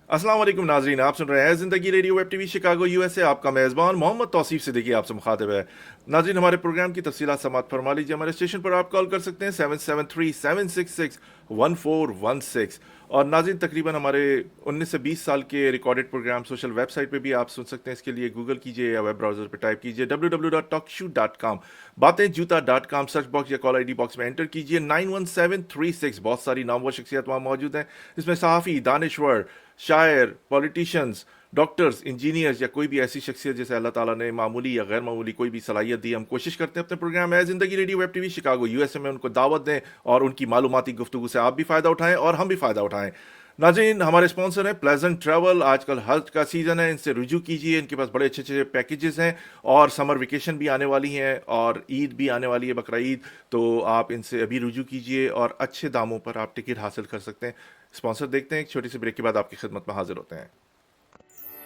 अस्सलाम वालेकुम नाजरीन, आप सुन रहे हैं जिंदगी radio web TV Chicago USA. आपका मेज़बान मोहम्मद तौसीफ सिद्दीकी आपसे मुखातिब है। नाजरीन, हमारे प्रोग्राम की तफसीलात समात फरमा लीजिए। हमारे स्टेशन पर आप कॉल कर सकते हैं 773-766-1416। और नाजरीन, तकरीबन हमारे 19 से 20 साल के रिकॉर्डेड प्रोग्राम सोशल वेबसाइट पे भी आप सुन सकते हैं। इसके लिए गूगल कीजिए या वेब ब्राउज़र पर टाइप कीजिए www.talkshoe.com, बातें जूता डॉट कॉम, सर्च बॉक्स या कॉल आईडी बॉक्स में एंटर कीजिए 91736। बहुत सारी नामवर शख्सियत वहाँ मौजूद हैं, जिसमें सहाफ़ी, दानश्वर, शायर, पॉलिटिशियंस, डॉक्टर्स, इंजीनियर्स या कोई भी ऐसी शख्सियत जैसे अल्लाह ताला ने मामूली या गैर मामूली कोई भी सलाहियत दी। हम कोशिश करते हैं अपने प्रोग्राम है ज़िंदगी radio web TV Chicago USA में उनको दावत दें और उनकी मालूमाती गुफ्तगू से आप भी फ़ायदा उठाएं और हम भी फ़ायदा उठाएं। नाज़रीन, हमारे स्पॉन्सर हैं प्लेजेंट ट्रैवल। आजकल हज का सीज़न है, इनसे रुजू कीजिए। इनके पास बड़े अच्छे अच्छे पैकेजेस हैं और समर वेकेशन भी आने वाली हैं और ईद भी आने वाली है, बकरा ईद। तो आप इनसे अभी रुजू कीजिए और अच्छे दामों पर आप टिकट हासिल कर सकते हैं। स्पॉन्सर देखते हैं, एक छोटी सी ब्रेक के बाद आपकी खिदमत में हाजिर होते हैं।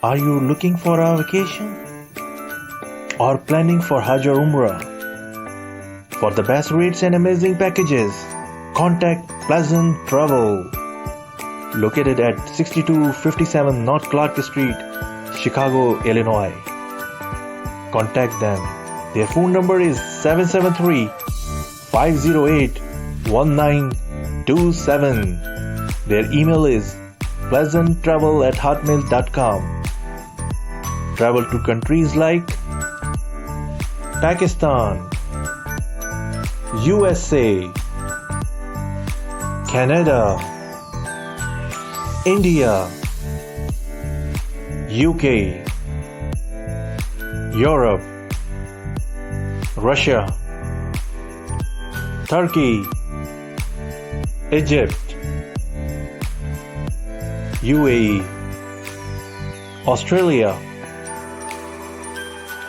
Are you looking for a vacation or planning for Hajj or Umrah? For the best rates and amazing packages, contact Pleasant Travel, located at 6257 North Clark Street, Chicago, Illinois. Contact them. Their phone number is 773-508-1927. Their email is pleasanttravel@hotmail.com. Travel to countries like Pakistan, USA, Canada, India, UK, Europe, Russia, Turkey, Egypt, UAE, Australia,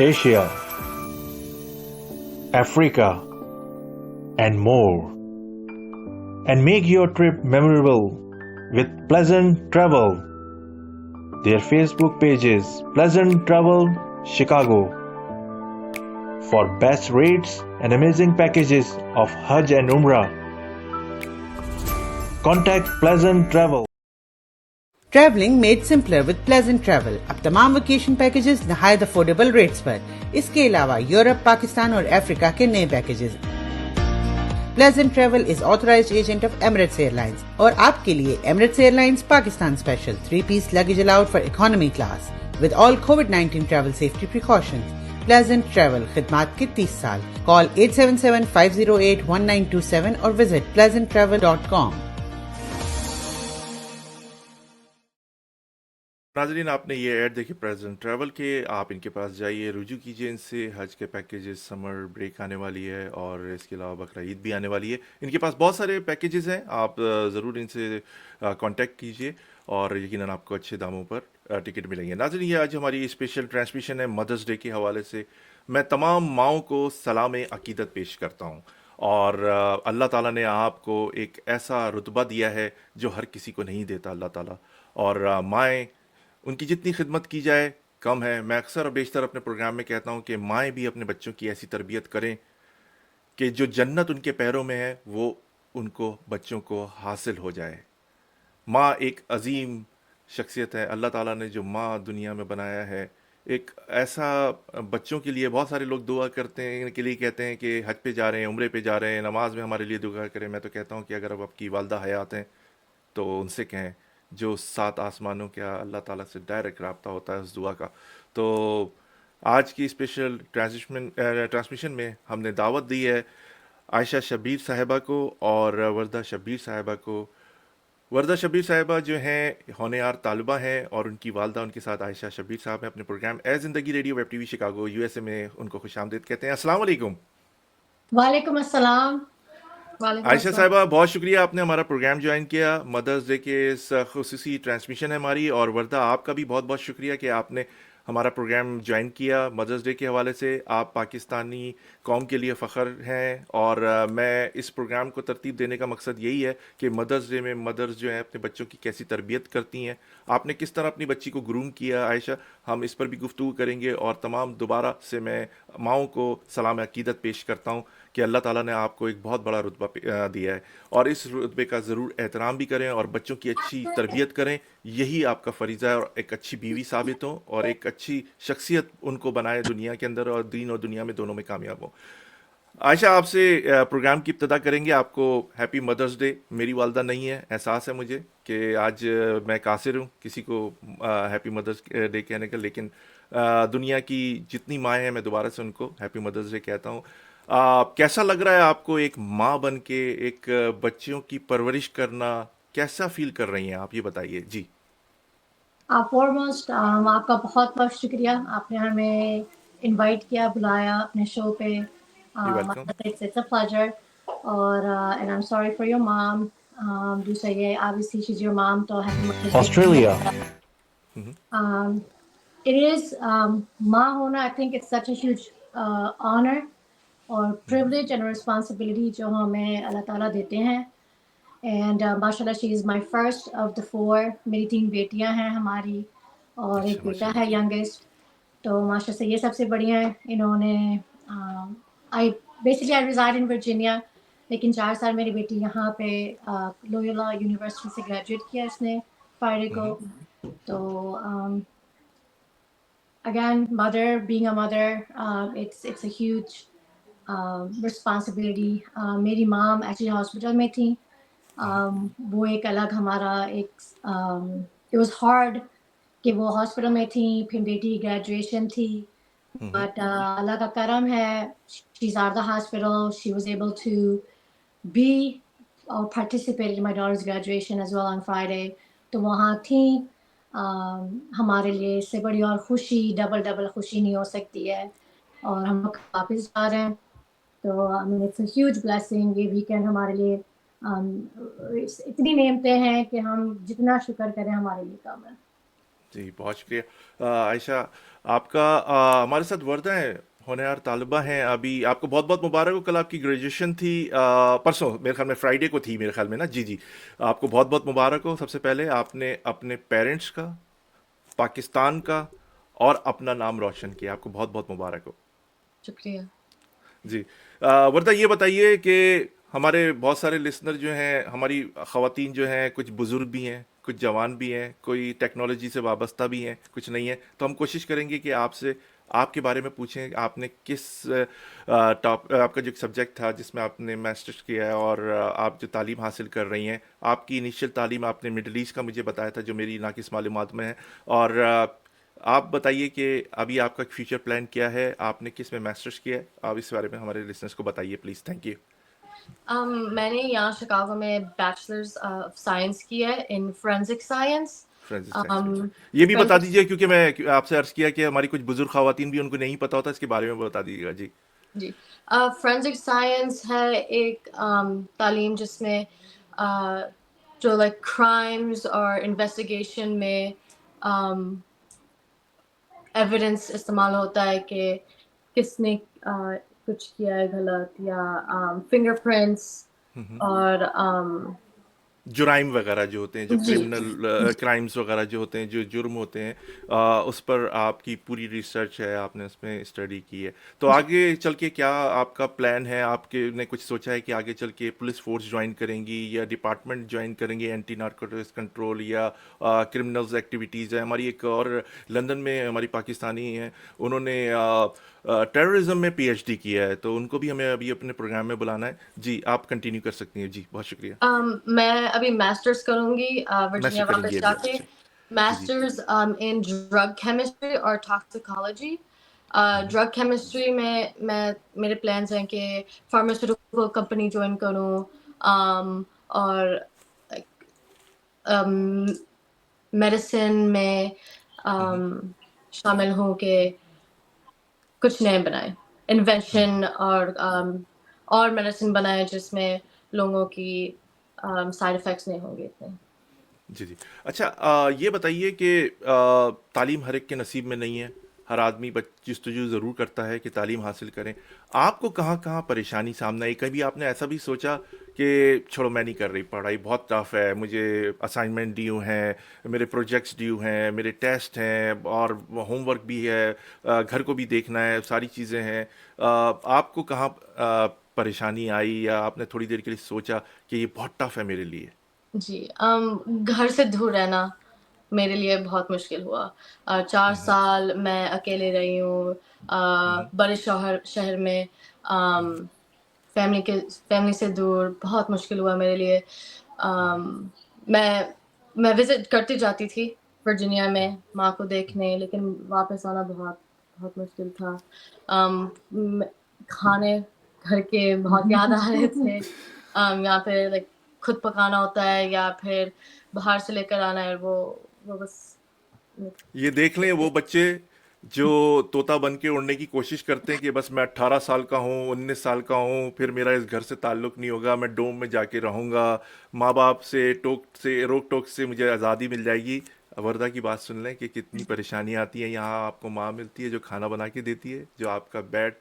Asia, Africa, and more. And make your trip memorable with Pleasant Travel. Their Facebook page is Pleasant Travel Chicago. For best rates and amazing packages of Hajj and Umrah, contact Pleasant Travel. Travelling made simpler with Pleasant Travel. अब तमाम vacation packages नहायत affordable rates पर। इसके अलावा Europe, Pakistan और Africa के नए packages. Pleasant Travel is authorised agent of Emirates Airlines और आपके लिए Emirates Airlines Pakistan special 3-piece luggage allowed for economy class with all कोविड-19 travel safety precautions. Pleasant Travel खिदमात के 30 साल। कॉल 877-508-1927 और विजिट pleasanttravel.com। नाजरीन, आपने ये ऐड देखी प्रेजेंट ट्रैवल के, आप इनके पास जाइए, रुजू कीजिए इनसे। हज के पैकेजेस, समर ब्रेक आने वाली है और इसके अलावा बकरा ईद भी आने वाली है। इनके पास बहुत सारे पैकेजेस हैं, आप ज़रूर इनसे कांटेक्ट कीजिए और यकीनन आपको अच्छे दामों पर टिकट मिलेंगे। नाजरीन, ये आज हमारी स्पेशल ट्रांसमिशन है मदर्स डे के हवाले से। मैं तमाम माओं को सलाम अकीदत पेश करता हूँ और अल्लाह ताला ने आपको एक ऐसा रुतबा दिया है जो हर किसी को नहीं देता अल्लाह ताला। और माएँ, उनकी जितनी खिदमत की जाए कम है। मैं अक्सर और बेशतर अपने प्रोग्राम में कहता हूँ कि माएँ भी अपने बच्चों की ऐसी तरबियत करें कि जो जन्नत उनके पैरों में है वो उनको, बच्चों को हासिल हो जाए। माँ एक अजीम शख्सियत है। अल्लाह ताला ने जो माँ दुनिया में बनाया है, एक ऐसा, बच्चों के लिए बहुत सारे लोग दुआ करते हैं, इनके लिए कहते हैं कि हज पे जा रहे हैं, उम्रे पे जा रहे हैं, नमाज में हमारे लिए दुआ करें। मैं तो कहता हूँ कि अगर अब आपकी वालदा हयात हैं तो उनसे कहें, जो 7 आसमानों का अल्लाह ताला से डायरेक्ट रब्ता होता है उस दुआ का। तो आज की स्पेशल ट्रांसमिशन में हमने दावत दी है आयशा शब्बीर साहिबा को और वर्दा शब्बीर साहिबा को। वर्दा शब्बीर साहिबा जो हैं होनहार तालिबा हैं और उनकी वालदा उनके साथ आयशा शब्बीर साहब हैं। अपने प्रोग्राम ए ज़िंदगी radio web TV Chicago USA में उनको खुशामदीद कहते हैं। अस्सलाम वालेकुम वालेकुम अस्सलाम। वालेकुम आयशा अस्सलाम। साहिबा, बहुत शुक्रिया आपने हमारा प्रोग्राम ज्वाइन किया। मदर्स डे के इस खुसूसी ट्रांसमिशन है हमारी। और वर्दा, आपका भी बहुत बहुत शुक्रिया कि आपने हमारा प्रोग्राम ज्वाइन किया मदर्स डे के हवाले से। आप पाकिस्तानी कौम के लिए फ़ख्र हैं और मैं इस प्रोग्राम को तरतीब देने का मकसद यही है कि मदर्स डे में मदर्स जो हैं अपने बच्चों की कैसी तरबियत करती हैं, आपने किस तरह अपनी बच्ची को ग्रूम किया। आयशा, हम इस पर भी गुफ्तगू करेंगे और तमाम दोबारा से मैं माओं को सलाम अकीदत पेश करता हूँ کہ اللہ ताला ने आपको एक बहुत बड़ा रुतबा दिया है और इस रुतबे का ज़रूर एहतराम भी करें और बच्चों की अच्छी तरबियत करें, यही आपका फ़रीज़ा है, और एक अच्छी बीवी साबित हो और एक अच्छी शख्सियत उनको बनाए दुनिया के अंदर, और दीन और दुनिया में दोनों में कामयाब हो। आयशा, आपसे प्रोग्राम की इब्तिदा करेंगे। आपको हैप्पी मदर्स डे। मेरी वालदा नहीं है, एहसास है मुझे कि आज मैं कासिर हूँ किसी को हैप्पी मदर्स डे कहने का, लेकिन दुनिया की जितनी माएँ हैं मैं दोबारा से उनको हैप्पी मदर्स डे कहता हूँ। कैसा लग रहा है आपको एक माँ बन के एक बच्चियों की परवरिश करना? कैसा फील कर रही हैं आप, ये बताइए जी। फॉरमोस्ट आपका बहुत बहुत शुक्रिया, आपने हमें इनवाइट किया, बुलाया अपने शो पे। You welcome. It's a pleasure. और and I'm sorry for your mom. दूसरा ये obviously she's your mom, तो happy Mother's Day. Australia. Um, it is माँ होना, I think it's such a huge honor और privilege and responsibility जो हमें अल्लाह ताला देते हैं। And माशाल्लाह she is my first of the four. मेरी 3 बेटियां हैं हमारी और एक अच्छा, बेटा माशाल्लाह। है youngest। तो माशा से ये सबसे बढ़िया है। इन्होंने I basically I resided in Virginia, लेकिन 4 साल मेरी बेटी यहाँ पे लोयोला यूनिवर्सिटी से ग्रेजुएट किया इसने फ्राइडे को। तो again, mother, being a mother, it's a huge responsibility. मेरी mom actually hospital में थी। वो एक अलग हमारा एक it was hard कि वो hospital में थी, फिर बेटी graduation थी, but अल्लाह का करम है, she's out of the hospital, she was able to be or participate in my daughter's graduation as well on Friday. तो वहाँ थी। हमारे लिए इससे बड़ी और खुशी, डबल डबल खुशी नहीं हो सकती है। और हम लोग वापस जा रहे हैं, तो I mean it's a huge blessing. ये वीकेंड हमारे लिए इतनी नेमतें हैं कि हम जितना शुक्र करें हमारे लिए कम है। जी, बहुत शुक्रिया। आयशा, आपका हमारे साथ वर्दा है, होनहार तालिबा हैं अभी। आपको बहुत बहुत मुबारक हो, कल आपकी ग्रेजुएशन थी, परसों मेरे ख्याल में फ्राइडे को थी मेरे ख्याल में ना। जी जी, आपको बहुत बहुत मुबारक हो। सबसे पहले आपने अपने पेरेंट्स का, पाकिस्तान का और अपना नाम रोशन किया, आपको बहुत बहुत मुबारक हो। शुक्रिया। जी। वर्दा, ये बताइए कि हमारे बहुत सारे लिसनर जो हैं, हमारी ख़वातीन जो हैं, कुछ बुज़ुर्ग भी हैं, कुछ जवान भी हैं, कोई टेक्नोलॉजी से वाबस्ता भी हैं, कुछ नहीं है। तो हम कोशिश करेंगे कि आपसे आपके बारे में पूछें, आपने किस आपका जो सब्जेक्ट था जिसमें आपने मास्टर्स किया है, और आप जो तालीम हासिल कर रही हैं, आपकी इनिशियल तालीम आपने मिडल ईस्ट का मुझे बताया था, जो मेरी नाकिस मालूमात में है। और आप बताइए कि अभी आपका फ्यूचर प्लान क्या है, आपने किस में मास्टर्स किया है, आप इस बारे में हमारे लिसनर्स को बताइए प्लीज़। Thank you. मैंने यहाँ शिकागो में बैचलर्स ऑफ साइंस की है इन फोरेंसिक साइंस। फ्रेंसिस साइंस, ये भी बता दीजिए, क्योंकि मैं आपसे अर्ज किया कि हमारी कुछ बुजुर्ग खवातीन भी, उनको नहीं पता होता, इसके बारे में बता दीजिएगा जी। जी, फोरेंसिक साइंस है एक तालीम जिसमें जो लाइक क्राइम्स और इन्वेस्टिगेशन में एविडेंस इस्तेमाल होता है कि किसने कुछ किया है गलत, या फिंगरप्रिंट्स और जुराइम वगैरह जो होते हैं, जो जी क्रिमिनल क्राइम्स वगैरह जो होते हैं, जो जुर्म होते हैं, उस पर आपकी पूरी रिसर्च है, आपने उसमें स्टडी की है। तो आगे चल के क्या आपका प्लान है? आपके ने कुछ सोचा है कि आगे चल के पुलिस फोर्स ज्वाइन करेंगी, या डिपार्टमेंट ज्वाइन करेंगी, एंटी नारकोटिक्स कंट्रोल, या क्रिमिनल्स एक्टिविटीज़ है? हमारी एक और लंदन में हमारी पाकिस्तानी हैं, उन्होंने टेररिज्म में पीएचडी किया है, तो उनको भी हमें अभी अपने प्रोग्राम में बुलाना है। जी, आप कंटिन्यू कर सकती हैं। जी, बहुत शुक्रिया। मैं अभी मास्टर्स करूंगी मैस्टर वर्जीनिया वापस करेंगी अभी आप? जाके, अच्छा जी जी। मास्टर्स इन ड्रग केमिस्ट्री और टॉक्सिकोलॉजी। ड्रग केमिस्ट्री में मैं मेरे प्लान्स हैं कि फार्मास्यूटिकल कंपनी ज्वाइन करूं, और मेडिसिन में शामिल हूं कि कुछ नए बनाए, इन्वेंशन और मेडिसिन बनाए जिसमें लोगों की साइड इफेक्ट्स नहीं होंगे इतने। जी जी। अच्छा, ये बताइए कि तालीम हर एक के नसीब में नहीं है। हर आदमी जस्तजू ज़रूर करता है कि तालीम हासिल करें। आपको कहाँ कहाँ परेशानी सामने आई? कभी आपने ऐसा भी सोचा कि छोड़ो, मैं नहीं कर रही, पढ़ाई बहुत टफ है, मुझे असाइनमेंट ड्यू हैं, मेरे प्रोजेक्ट्स ड्यू हैं, मेरे टेस्ट हैं, और होमवर्क भी है, घर को भी देखना है, सारी चीज़ें हैं। आपको कहाँ परेशानी आई या आपने थोड़ी देर के लिए सोचा कि ये बहुत टफ है मेरे लिए? जी, घर से दूर रहना मेरे लिए बहुत मुश्किल हुआ। 4 हुँ, हुँ। साल मैं अकेले रही हूँ हुँ, हुँ। बड़े शहर में। हुँ, हुँ। अम, फैमिली से दूर बहुत मुश्किल हुआ मेरे लिए। हुँ, हुँ। मैं विज़िट करती जाती थी वर्जीनिया हुँ, में माँ को हुँ। देखने, लेकिन वापस आना बहुत बहुत मुश्किल था। अम, म खाने घर के बहुत याद आ रहे थे। यहाँ पे लाइक खुद पकाना होता है या फिर बाहर से लेकर आना है, वो बस ये देख लें वो बच्चे जो तोता बन के उड़ने की कोशिश करते हैं कि बस मैं 18 साल का हूँ, 19 साल का हूँ, फिर मेरा इस घर से ताल्लुक नहीं होगा, मैं डोम में जाके रहूँगा, माँ बाप से रोक टोक से मुझे आज़ादी मिल जाएगी। वर्दा की बात सुन लें कि कितनी परेशानी आती है। यहाँ आपको माँ मिलती है जो खाना बना के देती है, जो आपका बेड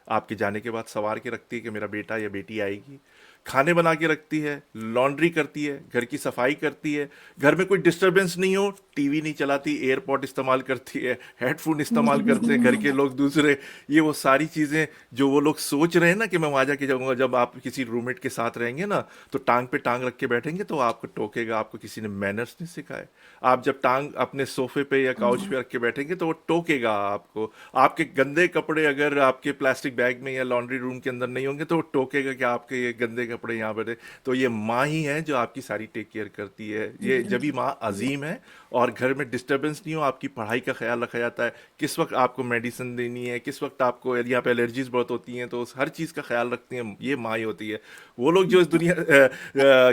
आपके जाने के बाद संवार के रखती है कि मेरा बेटा या बेटी आएगी, खाने बना के रखती है, लॉन्ड्री करती है, घर की सफाई करती है, घर में कोई डिस्टरबेंस नहीं हो, टीवी नहीं चलाती, एयरपॉड इस्तेमाल करती है, हेडफोन इस्तेमाल करते हैं घर के लोग दूसरे। ये वो सारी चीज़ें जो वो लोग सोच रहे हैं ना कि मैं वहाँ जाके जाऊँगा, जब आप किसी रूममेट के साथ रहेंगे ना तो टांग पे टांग रख के बैठेंगे तो आपको टोकेगा, आपको किसी ने मैनर्स नहीं सिखाए। आप जब टांग अपने सोफे पे या काउच पे रख के बैठेंगे तो वो टोकेगा आपको। आपके गंदे कपड़े अगर आपके प्लास्टिक बैग में या लॉन्ड्री रूम के अंदर नहीं होंगे तो वो टोकेगा कि आपके ये गंदे कपड़े यहाँ पर है। तो ये माँ ही है जो आपकी सारी टेक केयर करती है। ये जब भी माँ अजीम है और घर में डिस्टरबेंस नहीं हो, आपकी पढ़ाई का ख्याल रखा जाता है, किस वक्त आपको मेडिसिन देनी है, किस वक्त आपको, यदि यहाँ पे एलर्जीज बहुत होती हैं तो उस हर चीज़ का ख्याल रखती हैं, ये माँ ही होती है। वो लोग जो इस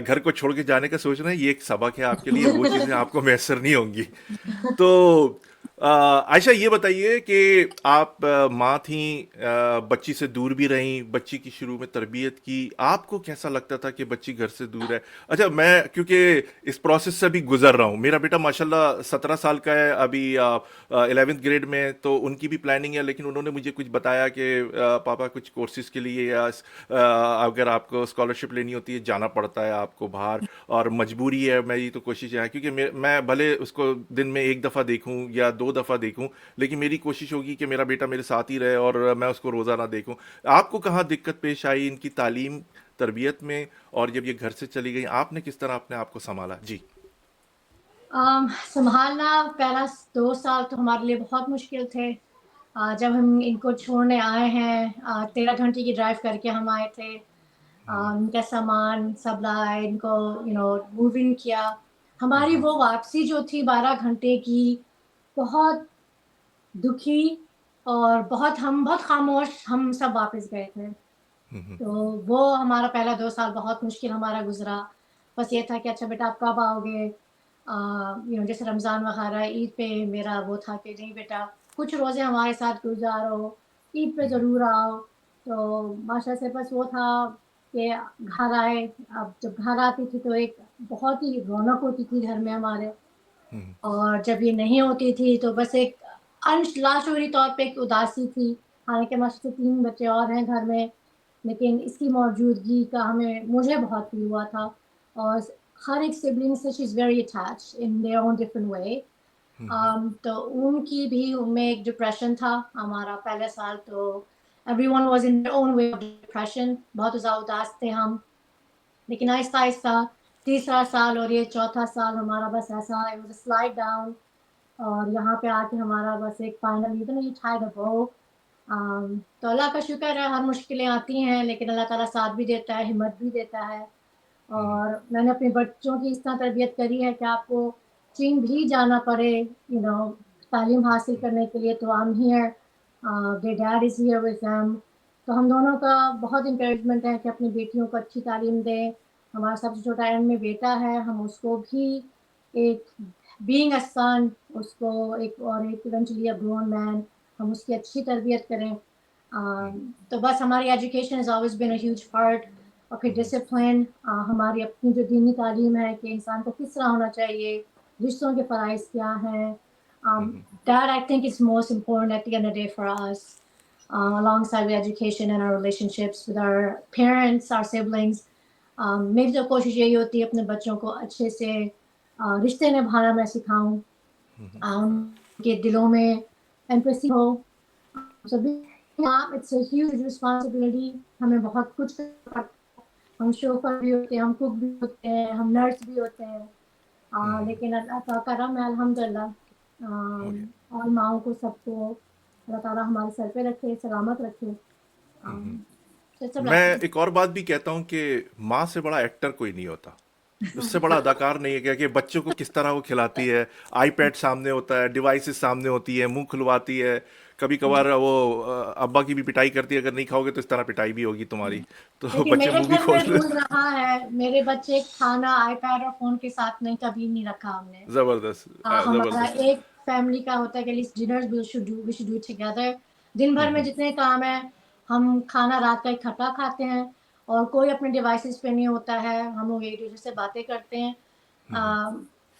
घर को छोड़ के जाने का सोच रहे हैं, ये एक सबक है आपके लिए, वो चीज़ें आपको मैसर नहीं होंगी। तो आयशा ये बताइए कि आप माँ थी, बच्ची से दूर भी रहीं, बच्ची की शुरू में तरबियत की, आपको कैसा लगता था कि बच्ची घर से दूर है? अच्छा, मैं क्योंकि इस प्रोसेस से भी गुजर रहा हूँ, मेरा बेटा माशाल्लाह 17 साल का है, अभी 11th ग्रेड में, तो उनकी भी प्लानिंग है, लेकिन उन्होंने मुझे कुछ बताया कि पापा कुछ कोर्सेज के लिए या अगर आपको स्कॉलरशिप लेनी होती है जाना पड़ता है आपको बाहर, और मजबूरी है, मेरी तो कोशिश है क्योंकि मैं भले उसको दिन में एक दफ़ा देखूं या 2 दफ़ा देखूं, लेकिन मेरी कोशिश होगी कि मेरा बेटा मेरे साथ ही रहे और मैं उसको रोज़ाना देखूं। आपको कहाँ दिक्कत पेश आई इनकी तालीम तरबियत में, और जब ये घर से चली गई आपने किस तरह अपने आप को संभाला? जी। संभालना पहला 2 साल तो हमारे लिए बहुत मुश्किल थे। जब हम इनको छोड़ने आए हैं, 13 घंटे की ड्राइव करके हम आए थे। इनका सामान सब लाए, इनको मूविंग किया। हमारी हम्म। वो वापसी जो थी 12 घंटे की, बहुत दुखी और बहुत खामोश हम सब वापस गए थे। हम्म। तो वो हमारा पहला 2 साल बहुत मुश्किल हमारा गुजरा। बस ये था कि अच्छा बेटा आप कब आओगे। जैसे रमज़ान वगैरह ईद पे मेरा वो था कि नहीं बेटा कुछ रोज़े हमारे साथ गुजारो, ईद पे ज़रूर आओ। तो माशा से बस वो था कि घर आए। अब जब घर आती थी तो एक बहुत ही रौनक होती थी घर में हमारे, हम्म। और जब ये नहीं होती थी तो बस एक लाशऊरी तौर पे एक उदासी थी। हालाँकि मुझसे 3 बच्चे और हैं घर में, लेकिन इसकी मौजूदगी का मुझे बहुत फ़ील हुआ था। और हर एक सिबलिंग से she is very attached in their own different way. तो उनकी भी उनमें एक डिप्रेशन था। हमारा पहले साल तो everyone was in their own way of depression, बहुत ज़्यादा उदास थे हम। लेकिन आहिस्ता-आहिस्ता तीसरा साल और ये चौथा साल हमारा बस ऐसा it was a slide down. और यहाँ पे आके हमारा बस एक फाइनल यू टाई द बो। तो अल्लाह का शुक्र है, हर मुश्किलें आती हैं लेकिन अल्लाह ताला साथ भी देता है, हिम्मत भी देता है। और मैंने अपने बच्चों की इस तरह तरबियत करी है कि आपको चीन भी जाना पड़े तालीम हासिल करने के लिए तो I am here, their dad is here with them. तो हम दोनों का बहुत एनकरेजमेंट है कि अपनी बेटियों को अच्छी तालीम दें। हमारा सबसे छोटा एंड में बेटा है, हम उसको भी एक बीइंग अ सन, उसको एक इवेंचुअली अ ग्रोन मैन, हम उसकी अच्छी तरबियत करें। तो बस हमारी education has always been a huge part. और फिर डिसिप्लिन, हमारी अपनी जो दीनी तालीम है कि इंसान को किस तरह होना चाहिए, रिश्तों के फ़राइज़ क्या हैं, that I think is most important at the end of the day for us, alongside with education and our relationships with our parents, our siblings. मेरी तो कोशिश यही होती है अपने बच्चों को अच्छे से रिश्ते निभाना मैं सिखाऊँ, उनके दिलों में एम्पैथी हो, सभी mom, it's a huge responsibility. ہمیں بہت کچھ کرنا پڑتا ہے. ہم شوفر بھی ہوتے ہیں, ہم کوک بھی ہوتے ہیں, ہم نرس بھی ہوتے ہیں. لیکن اللہ کا کرم ہے الحمدللہ. اور ماؤں کو سب کو اللہ تعالیٰ ہمارے سر پہ رکھے, سلامت رکھے. It's a میں blessing. ایک اور بات بھی کہتا ہوں کہ ماں سے بڑا ایکٹر کوئی نہیں ہوتا, اس سے بڑا اداکار نہیں ہے. کہ بچوں کو کس طرح وہ کھلاتی ہے, آئی پیڈ سامنے ہوتا ہے, ڈیوائسز سامنے ہوتی ہے, منہ کھلواتی ہے, کبھی کبھار وہ ابا کی بھی پٹائی کرتی ہے, اگر نہیں کھاؤ گے تو اس طرح پٹائی بھی ہوگی تمہاری, تو لیکن بچے میرے منہ بھی گھر میں کھول رول رہا ہے, میرے بچے کھانا آئی پیڈ اور فون کے ساتھ نہیں, کبھی نہیں رکھا ہم نے. زبردست, ہمارا زبردست. ایک فیملی کا ہوتا ہے کہ dinner we should do together. دن بھر میں جتنے کام ہیں ہم کھانا رات کا اکٹھا کھاتے ہیں, اور کوئی اپنے ڈیوائسز پہ نہیں ہوتا ہے, ہم لوگ ایک دوسرے سے باتیں کرتے ہیں.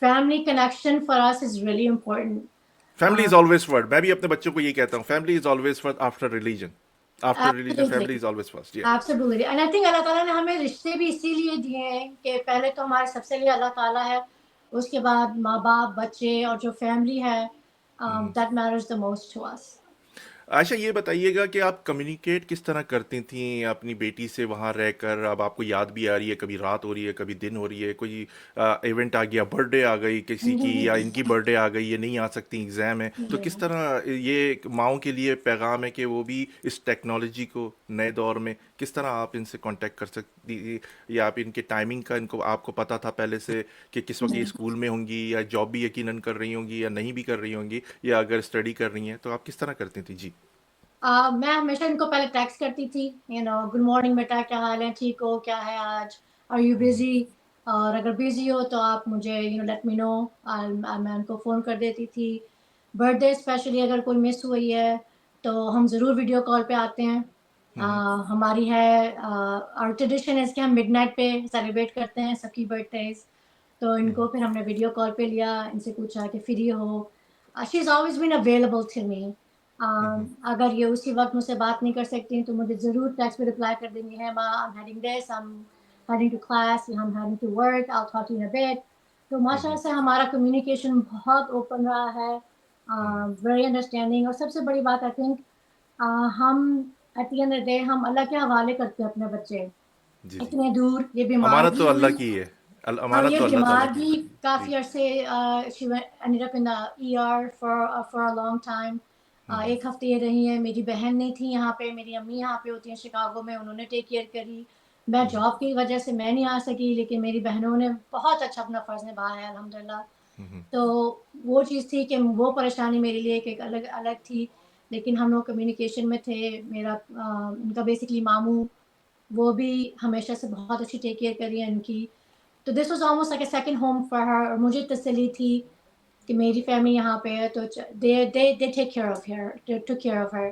Family connection for us is really important. Family is always first. میں بھی اپنے بچوں کو یہ کہتا ہوں, family is always first after religion. After religion family is always first. Absolutely. And I think اللہ تعالیٰ نے ہمیں رشتے بھی اسی لیے دیے ہیں کہ پہلے تو ہمارے سب سے لیے اللہ تعالیٰ ہے, اس کے بعد ماں باپ, بچے, اور جو فیملی ہے, that matters the most to us. عائشہ یہ بتائیے گا کہ آپ کمیونیکیٹ کس طرح کرتی تھیں اپنی بیٹی سے وہاں رہ کر؟ اب آپ کو یاد بھی آ رہی ہے, کبھی رات ہو رہی ہے, کبھی دن ہو رہی ہے, کوئی ایونٹ آ گیا, برتھ ڈے آ گئی کسی کی, یا ان کی برتھ ڈے آ گئی, یہ نہیں آ سکتی, ایگزام ہے, تو کس طرح یہ ماؤں کے لیے پیغام ہے کہ وہ بھی اس ٹیکنالوجی کو نئے دور میں کس طرح آپ ان سے کانٹیکٹ کر سکتی, یا آپ ان کے ٹائمنگ کا ان کو آپ کو پتہ تھا پہلے سے کہ کس وقت یہ اسکول میں ہوں گی, یا جاب بھی یقیناً کر رہی ہوں گی, یا نہیں بھی کر رہی ہوں گی, یا اگر اسٹڈی کر رہی ہیں, تو آپ کس طرح کرتی تھیں؟ جی. میں ہمیشہ ان کو پہلے ٹیکسٹ کرتی تھی, گڈ مارننگ بیٹا, کیا حال ہے, ٹھیک ہو, کیا ہے آج, آر یو بزی, اور اگر بزی ہو تو آپ مجھے لیٹ می نو. میں ان کو فون کر دیتی تھی. برتھ ڈے اسپیشلی اگر کوئی مس ہوئی ہے تو ہم ضرور ویڈیو کال پہ آتے ہیں. ہماری ہے اور ٹریڈیشن ہے کہ ہم مڈ نائٹ پہ سیلیبریٹ کرتے ہیں سب کی برتھ ڈیز. تو ان کو پھر ہم نے ویڈیو کال پہ لیا, ان سے پوچھا کہ فری ہو. She is always been available to me. اگر یہ اسی وقت مجھ سے بات نہیں کر سکتی تو مجھے ضرور ٹیکسٹ پہ رپلائی کر دیں گی, ہے ماں, I am heading this, I am heading to class, I am heading to work, I will talk to you in a bit. تو ماشاء اللہ سے ہمارا کمیونیکیشن بہت اوپن رہا ہے, ویری انڈرسٹینڈنگ. اور سب سے بڑی بات آئی تھنک ہم at the end of day ہم اللہ کے حوالے کرتے ہیں اپنے بچے. جی جی, اتنے دور یہ بیمار امانت بھی تو اللہ ہوئی, کی ہے, اور امانت یہ تو اللہ تعالیٰ بیمار کی بھی ہے. جی. کافی عرصے, she ended up in the ER for a long time. ایک ہفتے یہ رہی ہیں. میری بہن نہیں تھی یہاں پہ, میری امی یہاں پہ ہوتی ہیں شکاگو میں, انہوں نے ٹیک کیئر کری. میں جاب کی وجہ سے میں نہیں آ سکی, لیکن میری بہنوں نے بہت اچھا اپنا فرض نبھایا ہے الحمدللہ. تو وہ چیز تھی کہ وہ پریشانی میرے لیے ایک الگ تھی, لیکن ہم لوگ کمیونیکیشن میں تھے. میرا ان کا بیسکلی ماموں, وہ بھی ہمیشہ سے بہت اچھی ٹیک کیئر کری ہے ان کی. تو this was almost like a second home for her. اور مجھے تسلی تھی کہ میری فیملی یہاں پہ ہے, تو they take care of her, they took care of her.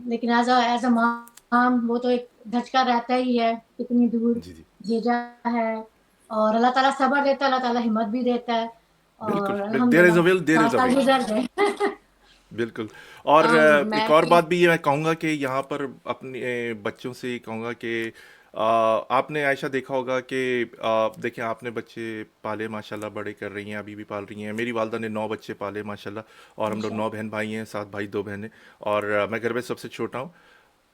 لیکن ایز اے مام وہ تو ایک دھچکا رہتا ہی ہے, اتنی دور جی جی, بھیجا ہے. اور اللہ تعالیٰ صبر دیتا ہے, اللہ تعالیٰ ہمت بھی دیتا ہے, بالکل. اور دیر از الحمدللہ اے ول, دیر 4 از اے سال وے. گزر گئے. بالکل. اور میں ایک اور بھی بات بھی یہ میں کہوں گا کہ یہاں پر اپنے بچوں سے یہ کہوں گا کہ آپ نے عائشہ دیکھا ہوگا کہ دیکھیں آپ نے بچے پالے ماشاءاللہ, بڑے کر رہی ہیں, ابھی بھی پال رہی ہیں. میری والدہ نے 9 بچے پالے ماشاءاللہ, اور ہم لوگ 9 بہن بھائی ہیں, 7 بھائی 2 بہنیں, اور میں گھر میں سب سے چھوٹا ہوں.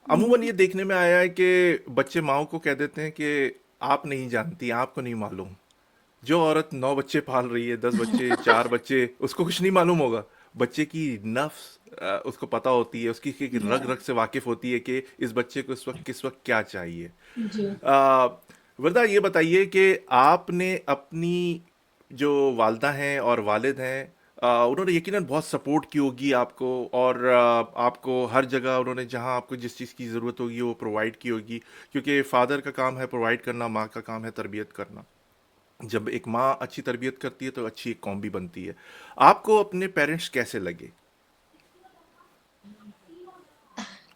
عموماً یہ دیکھنے میں آیا ہے کہ بچے ماؤں کو کہہ دیتے ہیں کہ آپ نہیں جانتی, آپ کو نہیں معلوم. جو عورت 9 بچے پال رہی ہے, 10 بچے, 4 بچے, اس کو کچھ نہیں معلوم ہوگا. بچے کی نفس اس کو پتہ ہوتی ہے, اس کی رگ رگ سے واقف ہوتی ہے کہ اس بچے کو اس وقت کس وقت کیا چاہیے. جی وردہ یہ بتائیے کہ آپ نے اپنی جو والدہ ہیں اور والد ہیں, انہوں نے یقیناً بہت سپورٹ کی ہوگی آپ کو, اور آپ کو ہر جگہ انہوں نے جہاں آپ کو جس چیز کی ضرورت ہوگی وہ پرووائڈ کی ہوگی, کیونکہ فادر کا کام ہے پرووائڈ کرنا, ماں کا کام ہے تربیت کرنا. جب ایک ماں اچھی تربیت کرتی ہے تو اچھی ایک قوم بھی بنتی ہے. آپ کو اپنے پیرنٹس کیسے لگے؟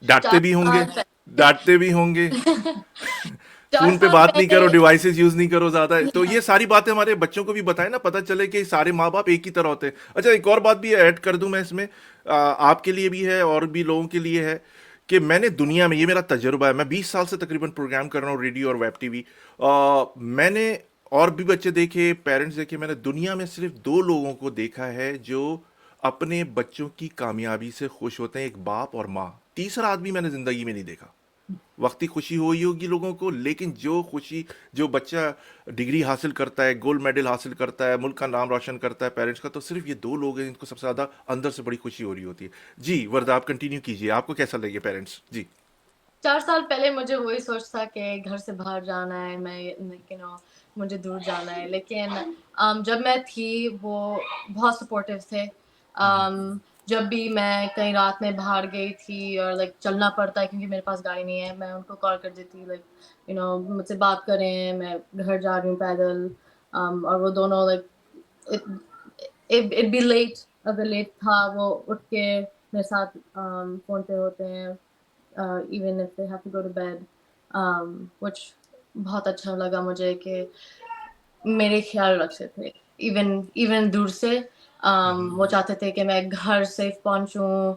ڈانٹتے بھی ہوں گے, ڈانٹتے بھی ہوں گے, 4 فون پہ سال بات نہیں کرو, پہلے ڈیوائسز یوز نہیں کرو زیادہ. تو یہ ساری باتیں ہمارے بچوں کو بھی بتائیں نا, پتہ چلے کہ سارے ماں باپ ایک ہی طرح ہوتے ہیں. اچھا ایک اور بات بھی ایڈ کر دوں میں اس میں, آپ کے لیے بھی ہے اور بھی لوگوں کے لیے ہے, کہ میں نے دنیا میں, یہ میرا تجربہ ہے, میں 20 سال سے تقریباً پروگرام کر رہا ہوں ریڈیو اور ویب ٹی وی. میں نے اور بھی بچے دیکھے, پیرنٹس دیکھے, میں نے دنیا میں صرف 2 لوگوں کو دیکھا ہے جو اپنے بچوں کی کامیابی سے خوش ہوتے ہیں, ایک باپ اور ماں. तीसरा आदमी मैंने ज़िंदगी में नहीं देखा। वक्ती खुशी हुई होगी लोगों को, लेकिन जो खुशी, जो बच्चा डिग्री हासिल करता है, गोल्ड मेडल हासिल करता है, मुल्क का नाम रोशन करता है पेरेंट्स का, तो सिर्फ ये 2 लोग हैं जिनको सबसे ज़्यादा अंदर से बड़ी खुशी हो रही होती है। जी, वरदा आप कंटिन्यू कीजिए, आपको कैसा लगे पेरेंट्स? जी। 4 साल पहले मुझे वही सोच था कि घर से बाहर जाना है, मैं मुझे दूर जाना है, लेकिन जब मैं थी वो बहुत सपोर्टिव थे। जब भी मैं कहीं रात में बाहर गई थी और चलना पड़ता है क्योंकि मेरे पास गाड़ी नहीं है, मैं उनको कॉल कर देती, मुझसे बात करें, मैं घर जा रही हूँ पैदल। और वो दोनों इट बी लेट, अगर लेट था वो उठ के मेरे साथ फ़ोन पे होते हैं, even if they have to go to bed, which बहुत अच्छा लगा मुझे कि मेरे ख्याल रखते थे, इवन दूर से। वो चाहते थे कि मैं घर सेफ पहुंचूं,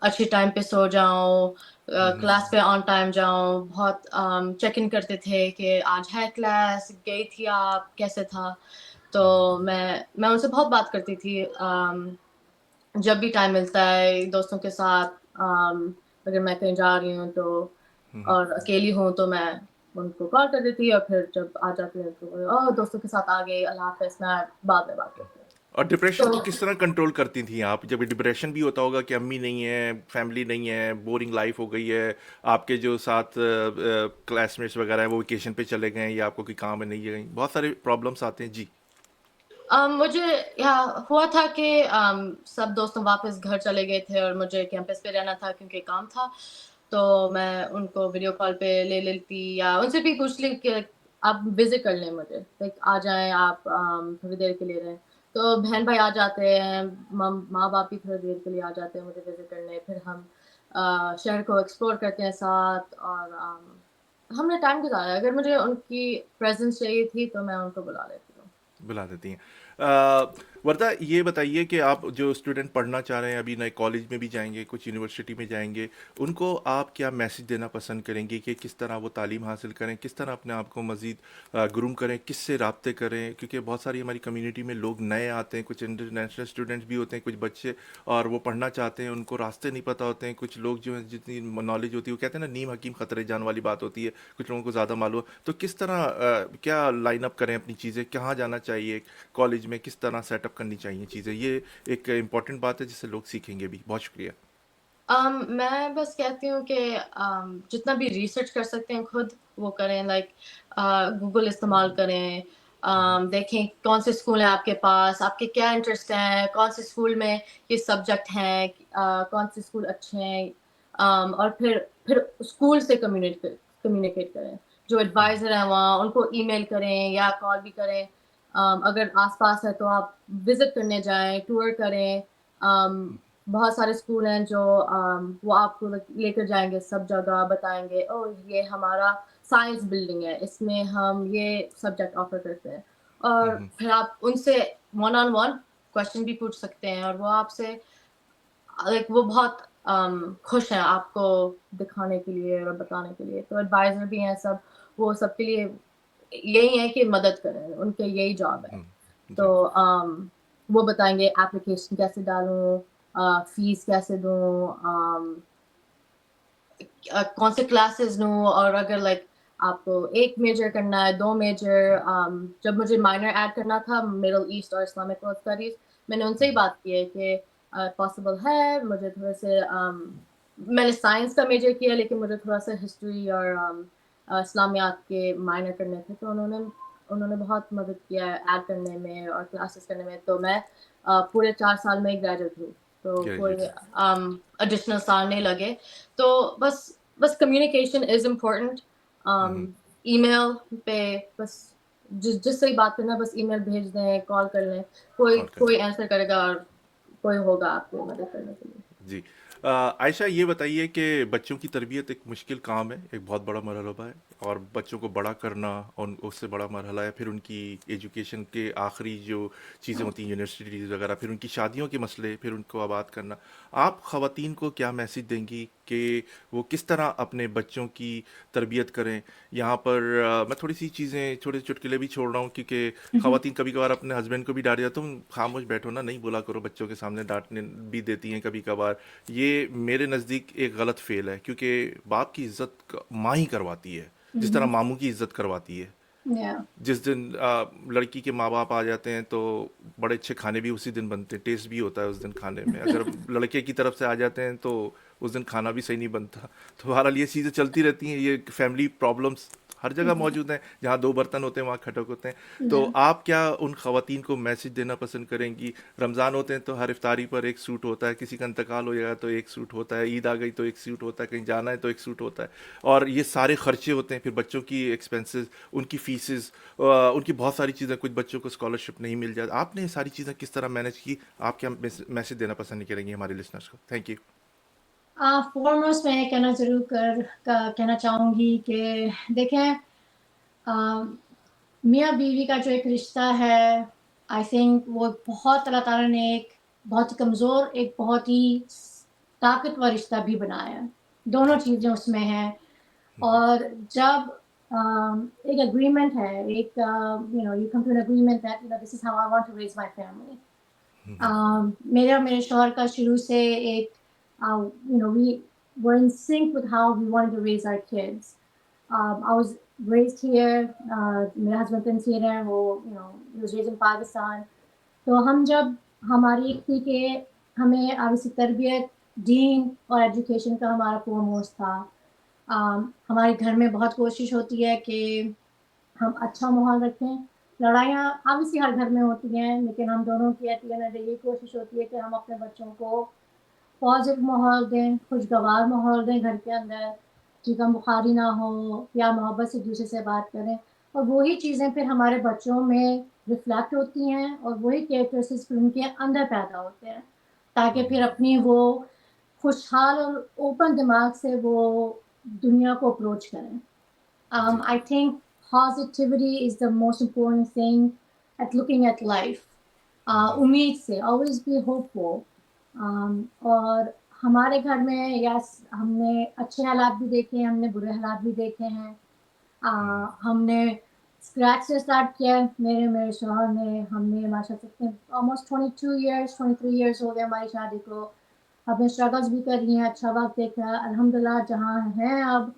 अच्छी टाइम पे सो जाऊं, क्लास पे ऑन टाइम जाऊं। बहुत चेक इन करते थे कि आज है क्लास, गई थी आप, कैसे था। तो मैं उनसे बहुत बात करती थी। जब भी टाइम मिलता है दोस्तों के साथ, अगर मैं कहीं जा रही हूँ तो और अकेली हूँ तो मैं उनको कॉल कर देती, और फिर जब आ जाती है तो दोस्तों के साथ आ गई, अल्लाह हाफ़िज़, मैं बाद में बात करती हूँ। और डिप्रेशन को तो किस तरह कंट्रोल करती थी आप? जब डिप्रेशन भी होता होगा कि अम्मी नहीं है, फैमिली नहीं है, बोरिंग लाइफ हो गई है, आपके जो साथ क्लासमेट्स वगैरह हैं वो वेकेशन पे चले गए हैं या आपको कोई काम में नहीं गई, बहुत सारे प्रॉब्लम्स आते हैं। जी। मुझे यहाँ हुआ था कि सब दोस्त वापस घर चले गए थे और मुझे कैंपस पे रहना था क्योंकि काम था। तो मैं उनको वीडियो कॉल पे ले लेती या उनसे भी पूछ ली कि आप विजिट कर लें मुझे, आ जाएं आप, थोड़ी देर के लिए रहें। तो बहन भाई आ जाते हैं, माँ बाप भी थोड़ी देर के लिए आ जाते हैं मुझे विजिट करने, फिर हम शहर को एक्सप्लोर करते हैं साथ, और हमने टाइम गुजारा। अगर मुझे उनकी प्रेजेंस चाहिए थी तो मैं उनको बुला लेती हूँ। बुला देती हैं। वर्दा, ये बताइए कि आप जो स्टूडेंट पढ़ना चाह रहे हैं, अभी नए कॉलेज में भी जाएंगे, कुछ यूनिवर्सिटी में जाएंगे, उनको आप क्या मैसेज देना पसंद करेंगे कि किस तरह वो तालीम हासिल करें, किस तरह अपने आप को मज़ीद ग्रूम करें, किससे राब्ते करें? क्योंकि बहुत सारी हमारी कम्युनिटी में लोग नए आते हैं, कुछ इंटरनेशनल स्टूडेंट्स भी होते हैं, कुछ बच्चे, और वो पढ़ना चाहते हैं, उनको रास्ते नहीं पता होते हैं। कुछ लोग जो हैं, जितनी नॉलेज होती है, वो कहते हैं ना, नीम हकीम खतरे जान वाली बात होती है, कुछ लोगों को ज़्यादा मालूम है। तो किस तरह क्या लाइन अप करें अपनी चीज़ें, कहाँ जाना चाहिए कॉलेज में, किस तरह सेटअप करनी चाहिए चीज़ें? ये एक इम्पॉर्टेंट बात है जिससे लोग सीखेंगे भी। बहुत शुक्रिया। मैं बस कहती हूँ कि जितना भी रिसर्च कर सकते हैं खुद वो करें, गूगल इस्तेमाल करें। देखें कौन से स्कूल हैं आपके पास, आपके क्या इंटरेस्ट हैं, कौन से स्कूल में ये सब्जेक्ट हैं, कौन से स्कूल अच्छे हैं। और फिर स्कूल से कम्युनिकेट करें, जो एडवाइज़र हैं वहाँ उनको ईमेल करें या कॉल भी करें। अगर आसपास है तो आप विजिट करने जाएं, टूर करें। बहुत सारे स्कूल हैं जो वो आपको लेकर जाएंगे, सब जगह बताएंगे, ओह ये हमारा साइंस बिल्डिंग है, इसमें हम ये सब्जेक्ट ऑफर करते हैं। और फिर आप उनसे वन ऑन वन क्वेश्चन भी पूछ सकते हैं, और वो आपसे वो बहुत खुश हैं आपको दिखाने के लिए और बताने के लिए। तो एडवाइजर भी हैं सब, वो सबके लिए यही है कि मदद करें, उनके यही जॉब है। तो जी। वो बताएंगे एप्लीकेशन कैसे डालूं, फीस कैसे दूं, कौन से क्लासेस लूं, और अगर आपको एक मेजर करना है, 2 मेजर। जब मुझे माइनर ऐड करना था मिडल ईस्ट और इस्लामिक स्टडीज, मैंने उनसे ही बात की है कि पॉसिबल है मुझे थोड़े से, मैंने साइंस का मेजर किया लेकिन मुझे थोड़ा सा हिस्ट्री और इस्लामियात के माइनर करने थे। तो उन्होंने बहुत मदद किया है ऐड करने में और क्लासेस करने में। तो मैं पूरे 4 साल में ग्रेजुएट हूँ, तो कोई ग्रेजुएट। एडिशनल साल नहीं लगे। तो बस कम्युनिकेशन इज इम्पोर्टेंट। ईमेल पे बस जिससे ही बात करना, बस ईमेल भेज दें, कॉल कर लें, कोई कॉल कोई करें। आंसर करेगा और कोई होगा आपकी मदद करने के लिए। जी। आयशा, ये बताइए कि बच्चों की तरबियत एक मुश्किल काम है, एक बहुत बड़ा मरहला है, और बच्चों को बड़ा करना और उससे बड़ा मरहला है, फिर उनकी एजुकेशन के आखिरी जो चीज़ें होती हैं, यूनिवर्सिटीज़ वगैरह, फिर उनकी शादियों के मसले, फिर उनको आबाद करना। आप ख़वातीन को क्या मैसेज देंगी کہ وہ کس طرح اپنے بچوں کی تربیت کریں. یہاں پر میں تھوڑی سی چیزیں چھوٹے چٹکلے بھی چھوڑ رہا ہوں کیونکہ خواتین کبھی کبھار اپنے ہسبینڈ کو بھی ڈانٹ جاتا ہوں, خاموش بیٹھو نا, نہیں بولا کرو بچوں کے سامنے, ڈانٹنے بھی دیتی ہیں کبھی کبھار. یہ میرے نزدیک ایک غلط فعل ہے کیونکہ باپ کی عزت ماں ہی کرواتی ہے جس طرح ماموں کی عزت کرواتی ہے. Yeah. جس دن لڑکی کے ماں باپ آ جاتے ہیں تو بڑے اچھے کھانے بھی اسی دن بنتے ہیں, ٹیسٹ بھی ہوتا ہے اس دن کھانے میں. اگر لڑکے کی طرف سے آ جاتے ہیں تو اس دن کھانا بھی صحیح نہیں بنتا. تو بہرحال یہ چیزیں چلتی رہتی ہیں, یہ فیملی پرابلمس ہر جگہ موجود ہیں, جہاں دو برتن ہوتے ہیں وہاں کھٹک ہوتے ہیں. تو Yeah. آپ کیا ان خواتین کو میسج دینا پسند کریں گی؟ رمضان ہوتے ہیں تو ہر افطاری پر ایک سوٹ ہوتا ہے, کسی کا انتقال ہو جائے تو ایک سوٹ ہوتا ہے, عید آ گئی تو ایک سوٹ ہوتا ہے, کہیں جانا ہے تو ایک سوٹ ہوتا ہے, اور یہ سارے خرچے ہوتے ہیں, پھر بچوں کی ایکسپینسز, ان کی فیسز, ان کی بہت ساری چیزیں, کچھ بچوں کو اسکالرشپ نہیں مل جاتی. آپ نے یہ ساری چیزیں کس طرح مینیج کی؟ آپ کیا میسج دینا پسند نہیں کریں گے ہمارے لسنرس کو؟ Thank you. فارموسٹ میں کہنا کہنا چاہوں گی کہ دیکھیں میاں بیوی کا جو ایک رشتہ ہے, آئی تھنک وہ بہت اللہ تعالیٰ نے ایک بہت ہی کمزور, ایک بہت ہی طاقتور رشتہ بھی بنایا ہے. دونوں چیزیں اس میں ہیں. اور جب ایک اگریمنٹ ہے, ایک you come to an agreement that this is how I want to raise my family. میرے اور میرے شوہر کا شروع سے ایک we were in sync with how we wanted to raise our kids. I was raised here. میرا husband تنصیر ہے, وہ he was raised in Pakistan. تو ہم جب ہماری ایک تھی کہ ہمیں obviously تربیت, دین اور ایجوکیشن کا ہمارا فورموسٹ تھا. ہمارے گھر میں بہت کوشش ہوتی ہے کہ ہم اچھا ماحول رکھیں. لڑائیاں obviously ہر گھر میں ہوتی ہیں, لیکن ہم دونوں کی یہ کوشش ہوتی ہے کہ ہم اپنے بچوں کو پازیٹیو ماحول دیں, خوشگوار ماحول دیں گھر کے اندر, غم بخاری نہ ہو, یا محبت سے دوسرے سے بات کریں. اور وہی چیزیں پھر ہمارے بچوں میں ریفلیکٹ ہوتی ہیں, اور وہی کیریکٹرسٹکس پھر ان کے اندر پیدا ہوتے ہیں, تاکہ پھر اپنی وہ خوشحال اور اوپن دماغ سے وہ دنیا کو اپروچ کریں. I think positivity is the most important thing at looking at life. امید سے always be hopeful. اور ہمارے گھر میں یس ہم نے اچھے حالات بھی دیکھے ہیں, ہم نے برے حالات بھی دیکھے ہیں. ہم نے اسکریچ سے اسٹارٹ کیا میرے شوہر نے. ہم نے ماشاء اللہ آلموسٹ 23 ایئرس ہو گئے ہماری شادی کو. ہم نے اسٹرگلس بھی کر لی ہیں, اچھا وقت دیکھا ہے, الحمدللہ جہاں ہیں اب.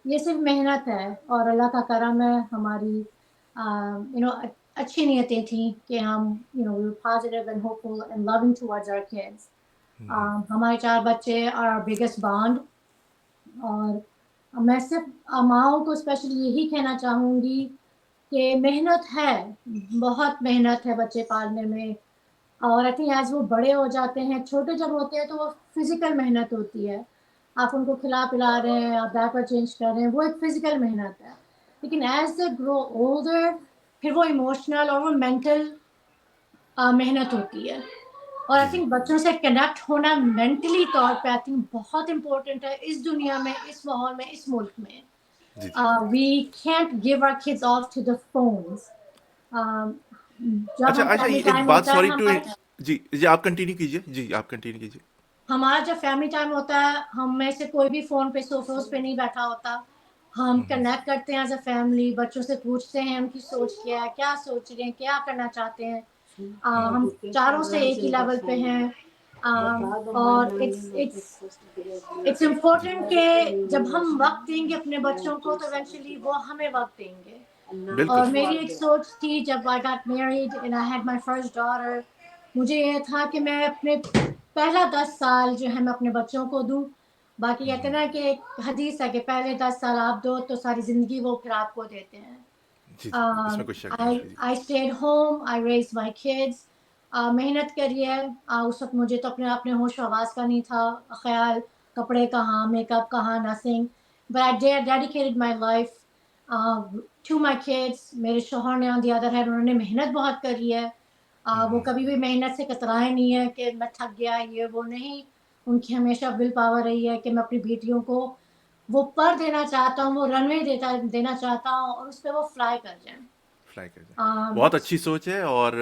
یہ صرف محنت ہے اور اللہ کا کرم ہے. ہماری اچھی نیتیں تھیں کہ ہم we were positive and hopeful and loving towards our kids. ہمارے 4 بچے are our biggest bond. اور میں صرف ماؤں کو اسپیشلی یہی کہنا چاہوں گی کہ محنت ہے, بہت محنت ہے بچے پالنے میں. اور آئی تھنک ایز وہ بڑے ہو جاتے ہیں, چھوٹے جب ہوتے ہیں تو وہ فزیکل محنت ہوتی ہے, آپ ان کو کھلا پلا رہے ہیں, آپ ڈائپر چینج کر رہے ہیں, وہ ایک فزیکل محنت ہے. لیکن ایز دے گرو اولڈر پھر وہ ایموشنل اور وہ مینٹل محنت ہوتی ہے. اور آئی تھنک بچوں سے کنیکٹ ہونا مینٹلی طور پہ آئی تھنک بہت امپورٹنٹ ہے اس دنیا میں, اس ماحول میں, اس ملک میں. We can't give our kids off to the phones. جب ہم اچھا فیملی ایک ٹائم بات, ہوتا ہے سوری ٹو, ہمارے, جی آپ کنٹینیو کیجیے, جی آپ کنٹینیو کیجیے. ہمارا جب فیملی ٹائم ہوتا ہے ہم میں سے کوئی بھی فون پہ سوفوز پہ نہیں بیٹھا ہوتا. ہم کنیکٹ کرتے ہیں ایز اے فیملی, بچوں سے پوچھتے ہیں ان کی سوچ کیا ہے, کیا سوچ رہے ہیں, کیا کرنا چاہتے ہیں. ہم چاروں سے ایک ہی لیول پہ ہیں. اور اٹس امپورٹنٹ کہ جب ہم وقت دیں گے اپنے بچوں کو تو ایونچولی وہ ہمیں وقت دیں گے. بالکل. اور میری ایک سوچ تھی جب I got married and I had my first daughter, مجھے یہ تھا کہ میں اپنے پہلا 10 سال جو ہے میں اپنے بچوں کو دوں. باقی کہتے ہیں نا کہ ایک حدیث ہے کہ پہلے 10 سال آپ دو تو ساری زندگی وہ پھر آپ کو دیتے ہیں. جی اس میں کوئی شک نہیں. I stayed home, I raised my kids. محنت کریے. اس وقت مجھے تو اپنے ہوش و آواز کا نہیں تھا خیال, کپڑے کہاں, میک اپ کہاں, nothing. But I dedicated my life to my kids. میرے شوہر نے on the other hand انہوں نے محنت بہت کری ہے. وہ کبھی بھی محنت سے کترائے نہیں ہے کہ میں تھک گیا, یہ وہ نہیں. ان کی ہمیشہ ول پاور رہی ہے کہ میں اپنی بیٹیوں کو وہ پر دینا چاہتا ہوں, وہ رن وے دینا چاہتا ہوں, اور اس پہ وہ فلائی کر جائیں. فلائی کر جائیں. بہت اچھی سوچ ہے, اور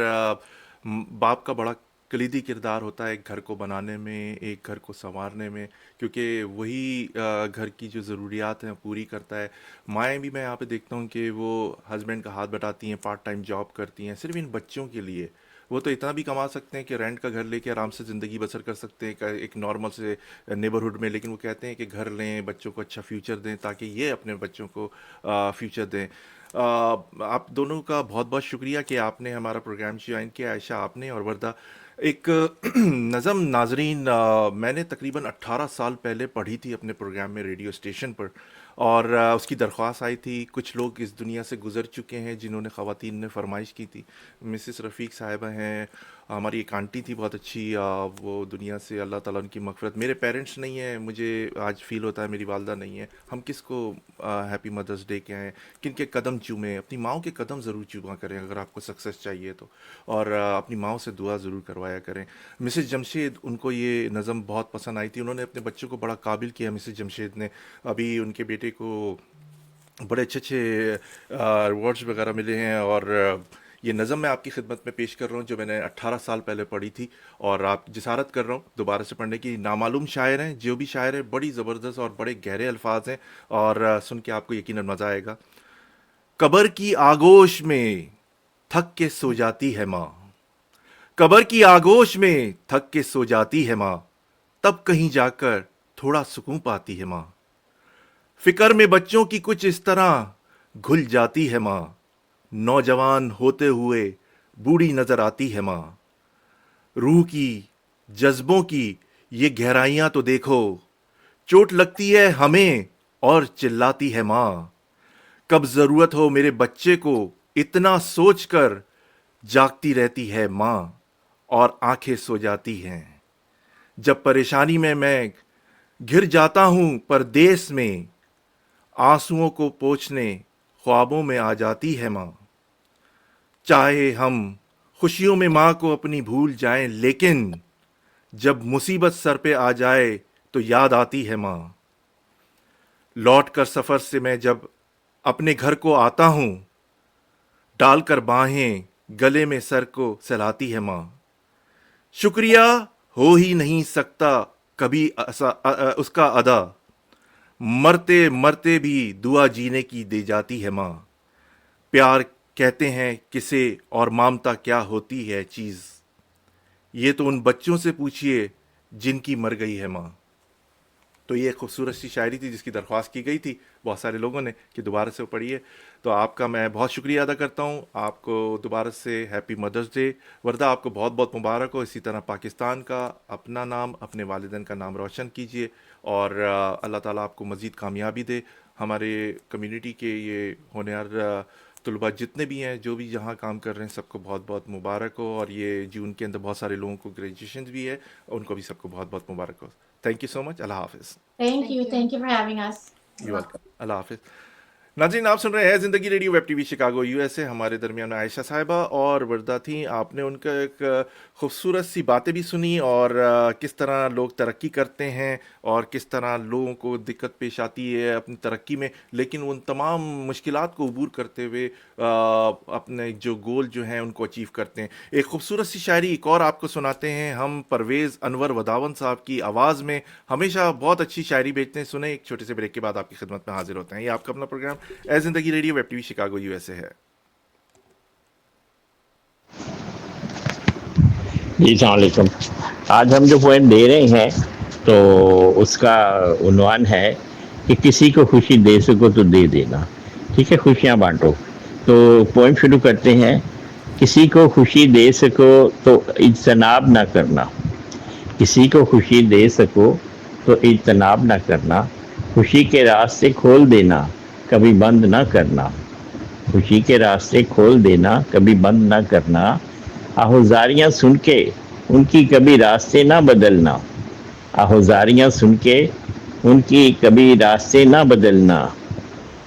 باپ کا بڑا کلیدی کردار ہوتا ہے ایک گھر کو بنانے میں، ایک گھر کو سنوارنے میں، کیونکہ وہی گھر کی جو ضروریات ہیں پوری کرتا ہے۔ مائیں بھی میں یہاں پہ دیکھتا ہوں کہ وہ ہسبینڈ کا ہاتھ بٹاتی ہیں، پارٹ ٹائم جاب کرتی ہیں صرف ان بچوں کے لیے۔ وہ تو اتنا بھی کما سکتے ہیں کہ رینٹ کا گھر لے کے آرام سے زندگی بسر کر سکتے ہیں ایک نارمل سے نیبرہڈ میں، لیکن وہ کہتے ہیں کہ گھر لیں، بچوں کو اچھا فیوچر دیں تاکہ یہ اپنے بچوں کو فیوچر دیں۔ آپ دونوں کا بہت بہت شکریہ کہ آپ نے ہمارا پروگرام جوائن کیا، عائشہ آپ نے اور وردہ۔ ایک نظم ناظرین میں نے تقریباً 18 سال پہلے پڑھی تھی اپنے پروگرام میں ریڈیو اسٹیشن پر، اور اس کی درخواست آئی تھی۔ کچھ لوگ اس دنیا سے گزر چکے ہیں جنہوں نے خواتین نے فرمائش کی تھی۔ مسز رفیق صاحبہ ہیں، ہماری ایک آنٹی تھی بہت اچھی، وہ دنیا سے اللہ تعالیٰ ان کی مغفرت۔ میرے پیرنٹس نہیں ہیں، مجھے آج فیل ہوتا ہے میری والدہ نہیں ہے۔ ہم کس کو ہیپی مدرس ڈے کہیں، کن کے قدم چومیں؟ اپنی ماؤں کے قدم ضرور چوما کریں اگر آپ کو سکسیس چاہیے تو، اور اپنی ماؤں سے دعا ضرور کروایا کریں۔ مسز جمشید، ان کو یہ نظم بہت پسند آئی تھی، انہوں نے اپنے بچوں کو بڑا قابل کیا مسز جمشید نے۔ ابھی ان کے بیٹے کو بڑے اچھے اچھے ایوارڈز وغیرہ ملے ہیں، اور یہ نظم میں آپ کی خدمت میں پیش کر رہا ہوں جو میں نے 18 سال پہلے پڑھی تھی، اور آپ جسارت کر رہا ہوں دوبارہ سے پڑھنے کی۔ نامعلوم شاعر ہیں، جو بھی شاعر ہیں بڑی زبردست اور بڑے گہرے الفاظ ہیں، اور سن کے آپ کو یقیناً مزہ آئے گا۔ قبر کی آگوش میں تھک کے سو جاتی ہے ماں، قبر کی آگوش میں تھک کے سو جاتی ہے ماں، تب کہیں جا کر تھوڑا سکون پاتی ہے ماں۔ فکر میں بچوں کی کچھ اس طرح گھل جاتی ہے ماں، نوجوان ہوتے ہوئے بوڑھی نظر آتی ہے ماں۔ روح کی، جذبوں کی یہ گہرائیاں تو دیکھو، چوٹ لگتی ہے ہمیں اور چلاتی ہے ماں۔ کب ضرورت ہو میرے بچے کو اتنا سوچ کر جاگتی رہتی ہے ماں، اور آنکھیں سو جاتی ہیں۔ جب پریشانی میں گھر جاتا ہوں پردیس میں، آنسوؤں کو پوچھنے خوابوں میں آ جاتی ہے ماں۔ چاہے ہم خوشیوں میں ماں کو اپنی بھول جائیں، لیکن جب مصیبت سر پہ آ جائے تو یاد آتی ہے ماں۔ لوٹ کر سفر سے میں جب اپنے گھر کو آتا ہوں، ڈال کر باہیں گلے میں سر کو سلاتی ہے ماں۔ شکریہ ہو ہی نہیں سکتا کبھی اس کا ادا، مرتے مرتے بھی دعا جینے کی دے جاتی ہے ماں۔ پیار کہتے ہیں کسے اور ممتا کیا ہوتی ہے چیز، یہ تو ان بچوں سے پوچھئے جن کی مر گئی ہے ماں۔ تو یہ ایک خوبصورت سی شاعری تھی جس کی درخواست کی گئی تھی بہت سارے لوگوں نے کہ دوبارہ سے وہ پڑھیے۔ تو آپ کا میں بہت شکریہ ادا کرتا ہوں، آپ کو دوبارہ سے ہیپی مدرس ڈے۔ وردہ آپ کو بہت بہت مبارک ہو، اسی طرح پاکستان کا، اپنا نام، اپنے والدین کا نام روشن کیجیے، اور اللہ تعالیٰ آپ کو مزید کامیابی دے۔ ہمارے کمیونٹی کے یہ ہونہار طلباء جتنے بھی ہیں، جو بھی یہاں کام کر رہے ہیں، سب کو بہت بہت مبارک ہو، اور یہ جون کے اندر بہت سارے لوگوں کو گریجویشنز بھی ہے، ان کو بھی سب کو بہت بہت مبارک ہو۔ تھینک یو سو مچ، اللہ حافظ۔ Thank you for having us. You welcome, اللہ حافظ۔ ناظرین، آپ سن رہے ہیں Zindagi radio web T V Chicago U S A. ہمارے درمیان عائشہ صاحبہ اور وردہ تھیں۔ آپ نے ان کا ایک خوبصورت سی باتیں بھی سنی، اور کس طرح لوگ ترقی کرتے ہیں اور کس طرح لوگوں کو دقت پیش آتی ہے اپنی ترقی میں، لیکن ان تمام مشکلات کو عبور کرتے ہوئے اپنے جو گول جو ہیں ان کو اچیو کرتے ہیں۔ ایک خوبصورت سی شاعری ایک اور آپ کو سناتے ہیں ہم، پرویز انور وداون صاحب کی آواز میں۔ ہمیشہ بہت اچھی شاعری بھیجتے ہیں، سنیں، ایک چھوٹے سے بریک کے بعد آپ کی خدمت میں حاضر ہوتے ہیں۔ یہ آپ کا اپنا پروگرام اے زندگی radio web T V Chicago U S اے ہے۔ جی السلام علیکم۔ آج ہم جو پوائنٹ دے رہے ہیں تو اس کا عنوان ہے کہ کسی کو خوشی دے سکو تو دے دینا، ٹھیک ہے، خوشیاں بانٹو۔ تو پوائنٹ شروع کرتے ہیں۔ کسی کو خوشی دے سکو تو اجتناب نہ کرنا، کسی کو خوشی دے سکو تو اجتناب نہ کرنا، خوشی کے راستے کھول دینا کبھی بند نہ کرنا، خوشی کے راستے کھول دینا کبھی بند نہ کرنا، آہوزاریاں سن کے ان کی کبھی راستے نہ بدلنا، آہوزاریاں سن کے ان کی کبھی راستے نہ بدلنا،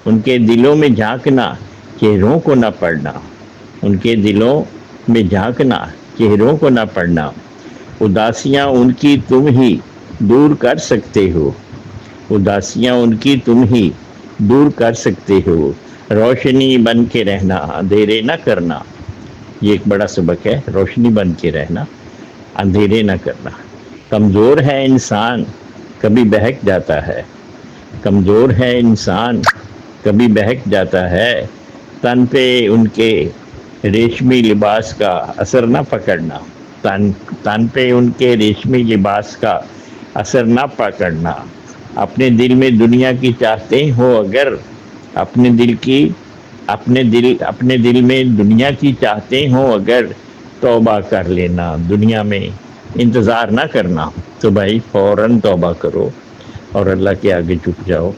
ان کے دلوں میں جھانکنا چہروں کو نہ پڑھنا، ان کے دلوں میں جھانکنا چہروں کو نہ پڑھنا، اداسیاں ان کی تم ہی دور کر سکتے ہو، اداسیاں ان کی تم ہی دور کر سکتے ہو، روشنی بن کے رہنا اندھیرے نہ کرنا۔ یہ ایک بڑا سبق ہے، روشنی بن کے رہنا اندھیرے نہ کرنا. کمزور ہے انسان کبھی بہک جاتا ہے, کمزور ہے انسان کبھی بہک جاتا ہے, تن پہ ان کے ریشمی لباس کا اثر نہ پکڑنا, تن پہ ان کے ریشمی لباس کا اثر نہ پکڑنا. اپنے دل میں دنیا کی چاہتے ہو اگر, اپنے دل میں دنیا کی چاہتے ہو اگر, توبہ کر لینا, دنیا میں انتظار نہ کرنا. تو بھائی فوراً توبہ کرو اور اللہ کے آگے جھک جاؤ.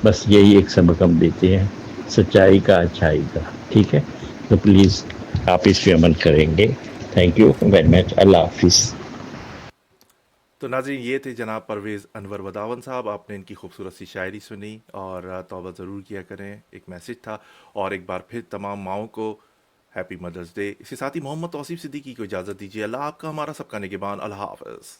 بس یہی ایک سبق ہم دیتے ہیں, سچائی کا, اچھائی کا. ٹھیک ہے, تو پلیز آپ اس پہ عمل کریں گے. Thank you very much. اللہ حافظ. تو ناظرین یہ تھے جناب پرویز انور وداون صاحب, آپ نے ان کی خوبصورت سی شاعری سنی اور توبہ ضرور کیا کریں, ایک میسج تھا. اور ایک بار پھر تمام ماؤں کو ہیپی مدرس ڈے. اس کے ساتھ ہی محمد توصیف صدیقی کو اجازت دیجیے. اللہ آپ کا ہمارا سب کا نگہبان. اللہ حافظ.